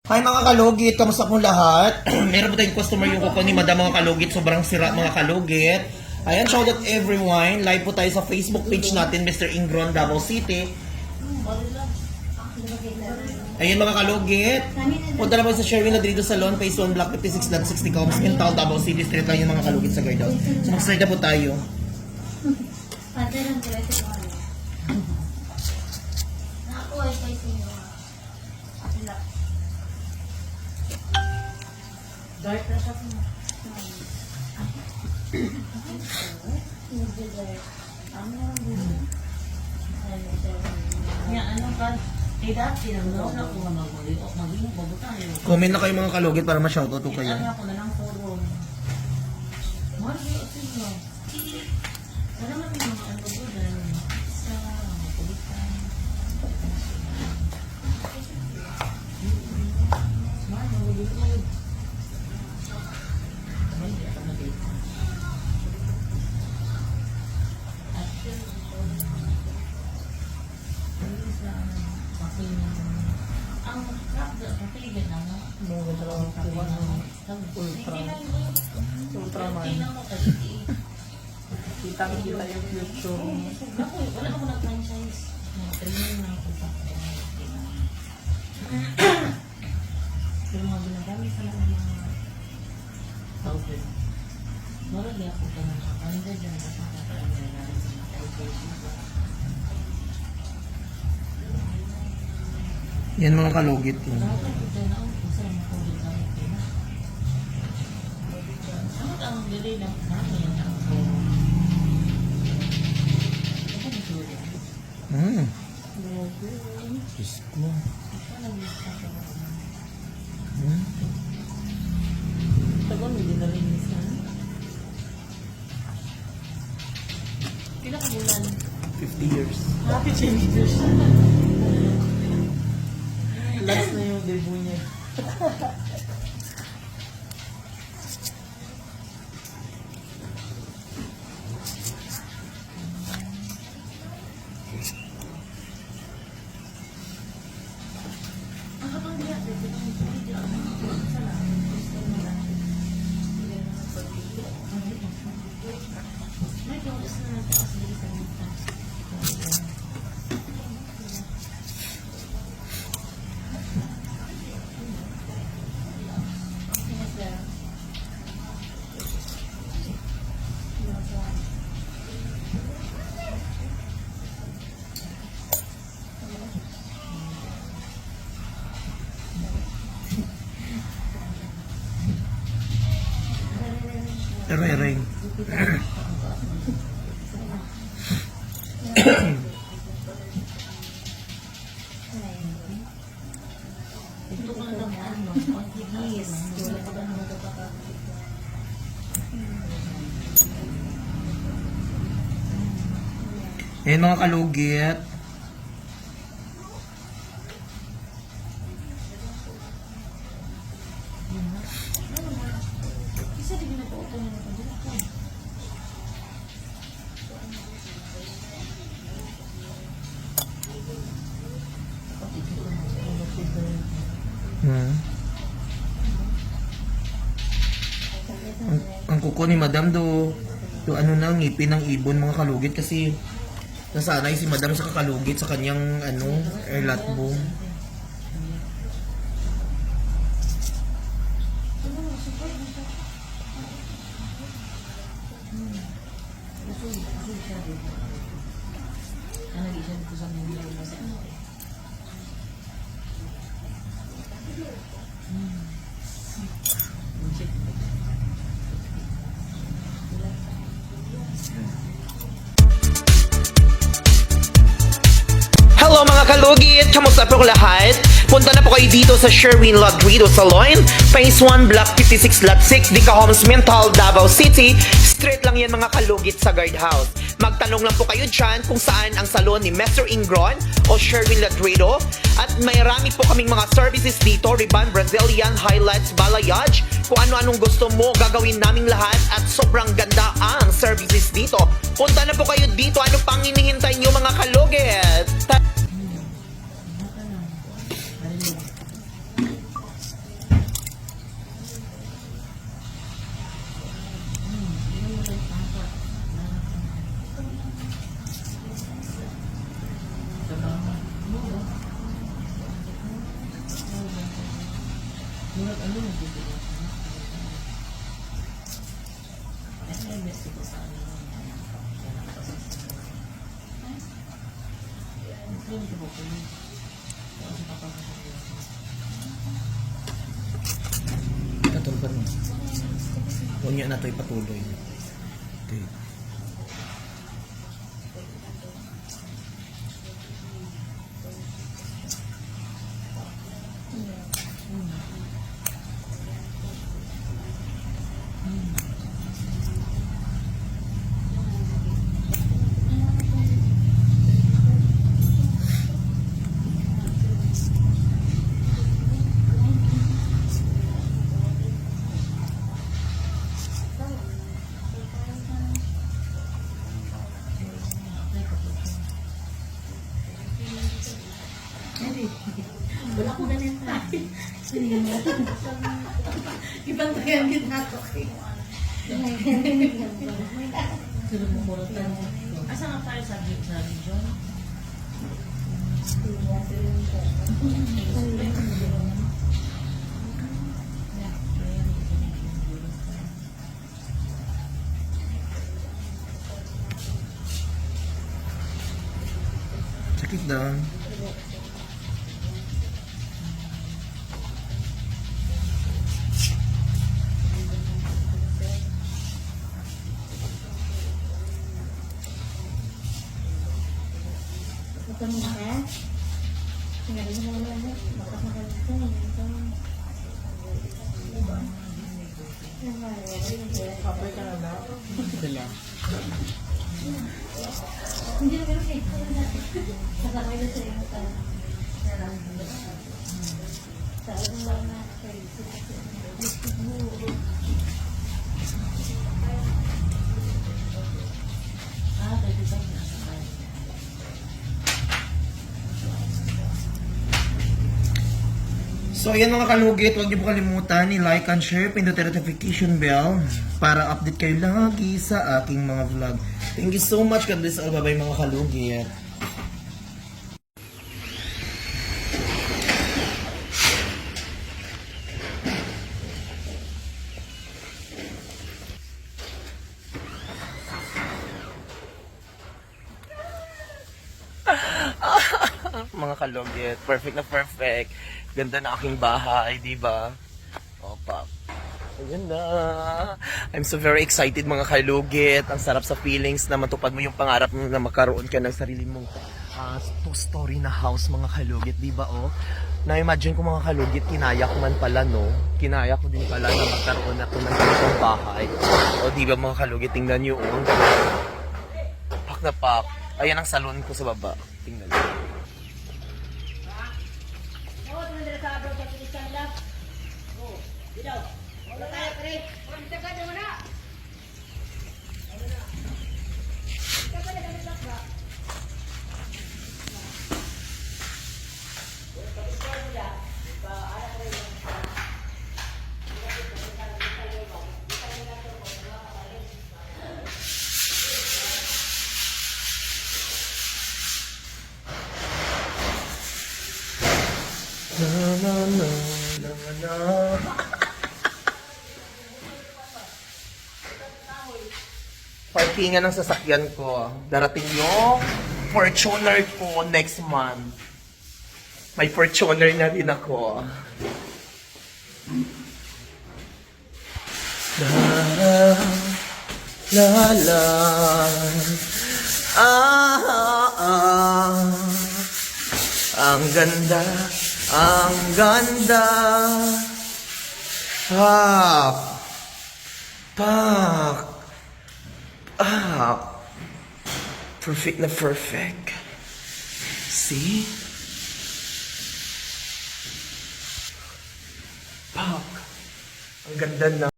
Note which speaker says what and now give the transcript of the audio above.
Speaker 1: Hi mga kalugit, kamusta po lahat? Meron po tayong customer yung kuko ni Madam mga kalugit, sobrang sira mga kalugit. Ayan, shout out everyone. Live po tayo sa Facebook page natin, Mr. Ingron, Davao City. Ayan mga kalugit. Punta na po sa Sherwin Ladrido Salon, Phase 1, Block 56, Lot 60, Coms, Quintal, Davao City. Street lang yung mga kalugit sa guardhouse. So mag-start na po tayo.
Speaker 2: Dark na siya po. Ano ka? Dati lang daw na kung maguli o maging babutang yun.
Speaker 1: Comment na kayo mga kalugit para ma-shoutout ko kayo.
Speaker 2: Ano ako na lang forum. Mali, sino? Wala man yung mga ano po dahil sa mga kulitan. Mali, maguli ko. Ang kapatid na mo.
Speaker 1: Mga dalawang kuha ng Ultraman. Kita-kita yung future.
Speaker 2: Ako, wala ako na-franchise. Training na ako sa pero mga ginagamit sa mga thousand. Wala di ako ka ng 100 yan kasi nakakaroon na namin sa mga education.
Speaker 1: Yan mga kalugit.
Speaker 2: Dapat ito na ako kung saan makulit ang ito na. Ano ang delay ng namin ang ako na sure yan.
Speaker 1: Diyos ko.
Speaker 2: Tagal mo din narinis ka. Pila ka bulan?
Speaker 1: 50 years.
Speaker 2: Happy changes. Last na yung debut niya. Ang kapang diya, may kawis na nagtaas dito sa mga.
Speaker 1: Ering.
Speaker 2: Ito ka lang ano, pag-ibis. Wala ka ba naman kapag
Speaker 1: Ayan mga kalugit.
Speaker 2: isa din na po ito na ito.
Speaker 1: Ang kuko ni Madam do ano na ngipin ng ibon mga kalugit kasi nasanay si Madam sa kakalugit sa kanyang ano earlatbone.
Speaker 2: Ano di siya dito sa mga kasi ano
Speaker 1: Hello mga kalugit! Kamusta po lahat? Punta na po kayo dito sa Sherwin Ladrido Salon, Phase 1, Block 56, Lot 6, Dica Homes, Mental, Davao City. Straight lang yan mga kalugit sa guardhouse. Magtanong lang po kayo dyan kung saan ang salon ni Mr. Ingron o Sherwin Ladrido. At may rami po kaming mga services dito, Ribbon, Brazilian, highlights, balayage. Kung ano-anong gusto mo, gagawin naming lahat at sobrang ganda ang services dito. Punta na po kayo dito. Ano pang hinihintay nyo mga kalugit?
Speaker 2: Murag ano yung bibigyan ko na. Kasi may best ko sa ano yung hindi ko po kunin. Kasi papagod.
Speaker 1: Katulog pa rin. Huwag niya na ito ipatuloy. Okay.
Speaker 2: Wala ko na nang tayo. Ibang tayan kita ako. Tulog mo mura tayo. Asa nga tayo sa region?
Speaker 1: Check it down.
Speaker 3: Ito mo ka? Tingnan mo na lang. Makakagal ka.
Speaker 2: Kapay ka na ba? Sila.
Speaker 3: Hindi na ganun eh. Kasakay na sa'yo. Sa ano lang na.
Speaker 2: Pwede ba na?
Speaker 1: So ayan mga kalugit, huwag niyo po kalimutan i-like and share, pindutin notification bell para update kayo lagi sa aking mga vlog. Thank you so much. God bless all. Bye-bye mga kalugit. Mga kalugit, perfect na perfect. Ganda na aking bahay, di ba? Opa. Ang ganda. I'm so very excited mga kalugit. Ang sarap sa feelings na matupad mo yung pangarap mo na magkaroon ka ng sarili mong two-story na house mga kalugit, di ba oh? Na-imagine ko mga kalugit, kinaya ko man pala no? Kinaya ko din pala na magkaroon ako ng ganitong bahay. O di ba mga kalugit, tingnan nyo oh. Pak na pak. Ayan ang salon ko sa baba. Tingnan nyo. Na na na na na. Parkingan ng sasakyan ko. Darating yung Fortuner ko next month. May Fortuner na din ako. La la la. Ang ganda, ang ganda. Pak, pak, perfect na perfect. See? Pak, ang ganda na.